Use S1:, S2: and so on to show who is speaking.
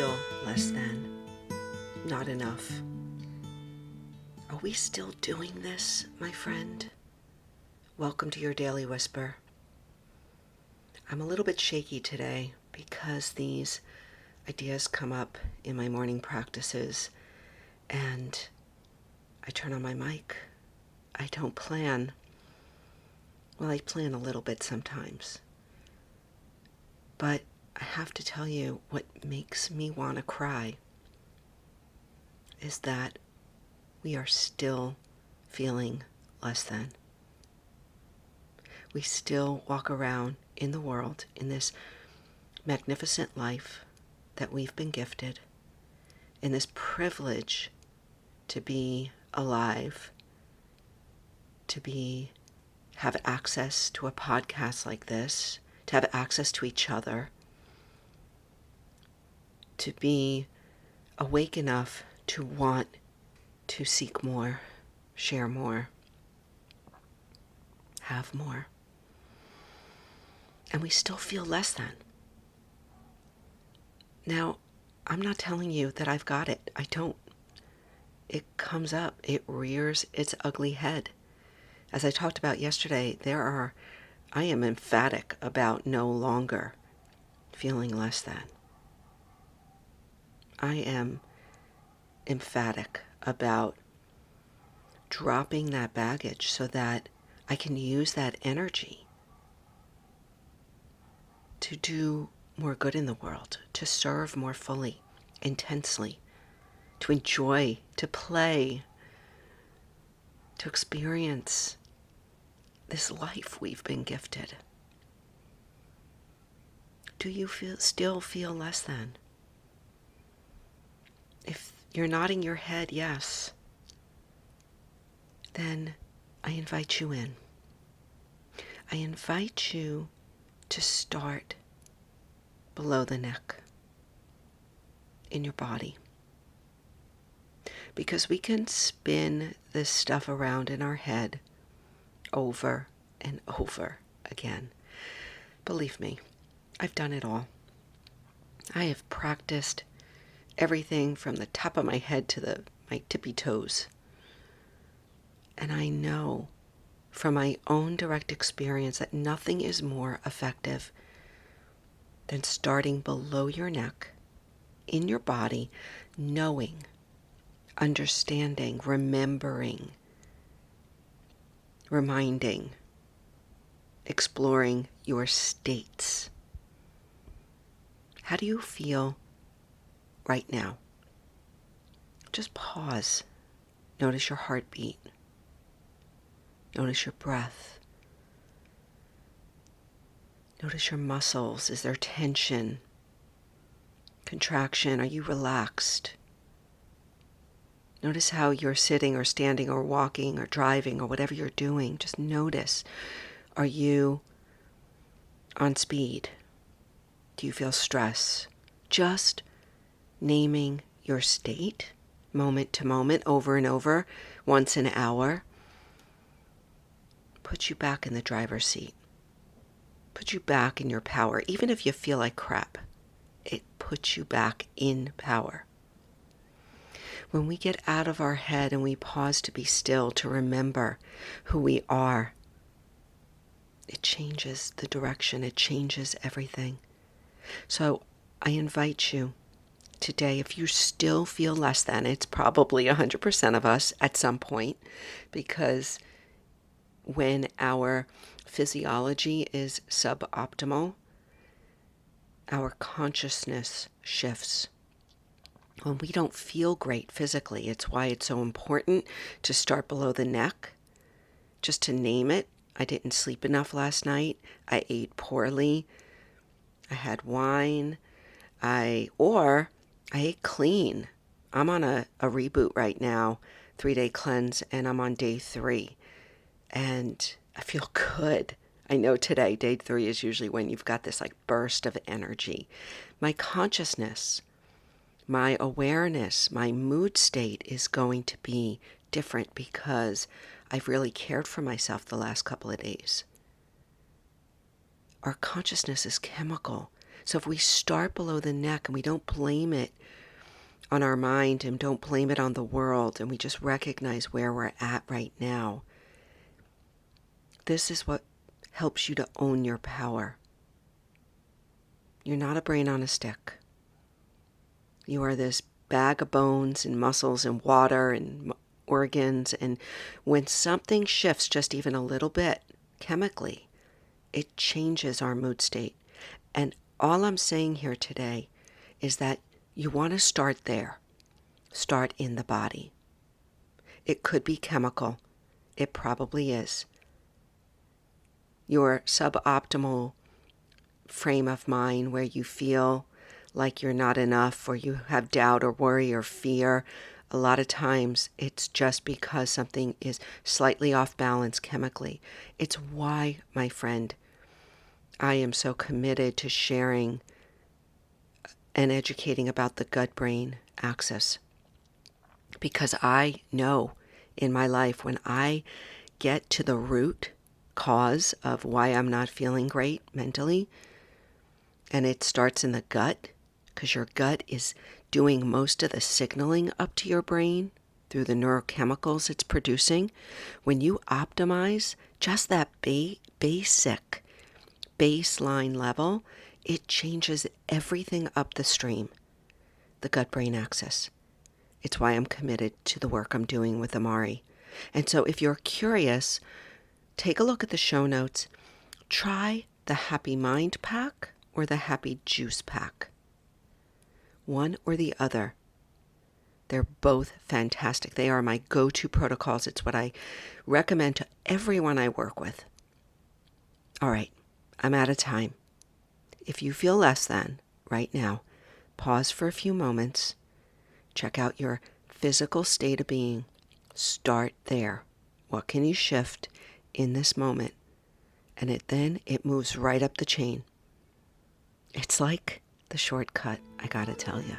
S1: feel less than, not enough. Are we still doing this, my friend? Welcome to your Daily Whisper. I'm a little bit shaky today because these ideas come up in my morning practices and I turn on my mic. I don't plan. Well, I plan a little bit sometimes. But I have to tell you, what makes me want to cry is that we are still feeling less than. We still walk around in the world in this magnificent life that we've been gifted, in this privilege to be alive, to have access to a podcast like this, to have access to each other, to be awake enough to want to seek more, share more, have more. And we still feel less than. Now, I'm not telling you that I've got it. I don't. It comes up. It rears its ugly head. As I talked about yesterday, I am emphatic about no longer feeling less than. I am emphatic about dropping that baggage so that I can use that energy to do more good in the world, to serve more fully, intensely, to enjoy, to play, to experience this life we've been gifted. Do you still feel less than? If you're nodding your head yes, then I invite you in. I invite you to start below the neck in your body. Because we can spin this stuff around in our head over and over again. Believe me, I've done it all. I have practiced everything from the top of my head to my tippy toes. And I know from my own direct experience that nothing is more effective than starting below your neck, in your body, knowing, understanding, remembering, reminding, exploring your states. How do you feel right now? Just pause. Notice your heartbeat. Notice your breath. Notice your muscles. Is there tension? Contraction? Are you relaxed? Notice how you're sitting or standing or walking or driving or whatever you're doing. Just notice. Are you on speed? Do you feel stress? Just naming your state, moment to moment, over and over, once an hour, puts you back in the driver's seat. Puts you back in your power. Even if you feel like crap, it puts you back in power. When we get out of our head and we pause to be still, to remember who we are, it changes the direction. It changes everything. So I invite you today, if you still feel less than, it's probably 100% of us at some point, because when our physiology is suboptimal, our consciousness shifts. When we don't feel great physically, it's why it's so important to start below the neck, just to name it. I didn't sleep enough last night. I ate poorly. I had wine. I ate clean. I'm on a reboot right now, 3-day cleanse, and I'm on day 3. And I feel good. I know today, day 3 is usually when you've got this like burst of energy. My consciousness, my awareness, my mood state is going to be different because I've really cared for myself the last couple of days. Our consciousness is chemical. So if we start below the neck and we don't blame it on our mind and don't blame it on the world, and we just recognize where we're at right now, this is what helps you to own your power. You're not a brain on a stick. You are this bag of bones and muscles and water and organs, and when something shifts just even a little bit chemically, it changes our mood state. And all I'm saying here today is that you want to start there. Start in the body. It could be chemical. It probably is. Your suboptimal frame of mind where you feel like you're not enough, or you have doubt or worry or fear, a lot of times it's just because something is slightly off balance chemically. It's why, my friend, I am so committed to sharing and educating about the gut-brain axis. Because I know in my life, when I get to the root cause of why I'm not feeling great mentally, and it starts in the gut, because your gut is doing most of the signaling up to your brain through the neurochemicals it's producing. When you optimize just that basic baseline level, it changes everything up the stream, the gut-brain axis. It's why I'm committed to the work I'm doing with Amari. And so if you're curious, take a look at the show notes. Try the Happy Mind Pack or the Happy Juice Pack. One or the other. They're both fantastic. They are my go-to protocols. It's what I recommend to everyone I work with. All right, I'm out of time. If you feel less than right now, pause for a few moments. Check out your physical state of being. Start there. What can you shift in this moment? And it moves right up the chain. It's like the shortcut, I gotta tell you.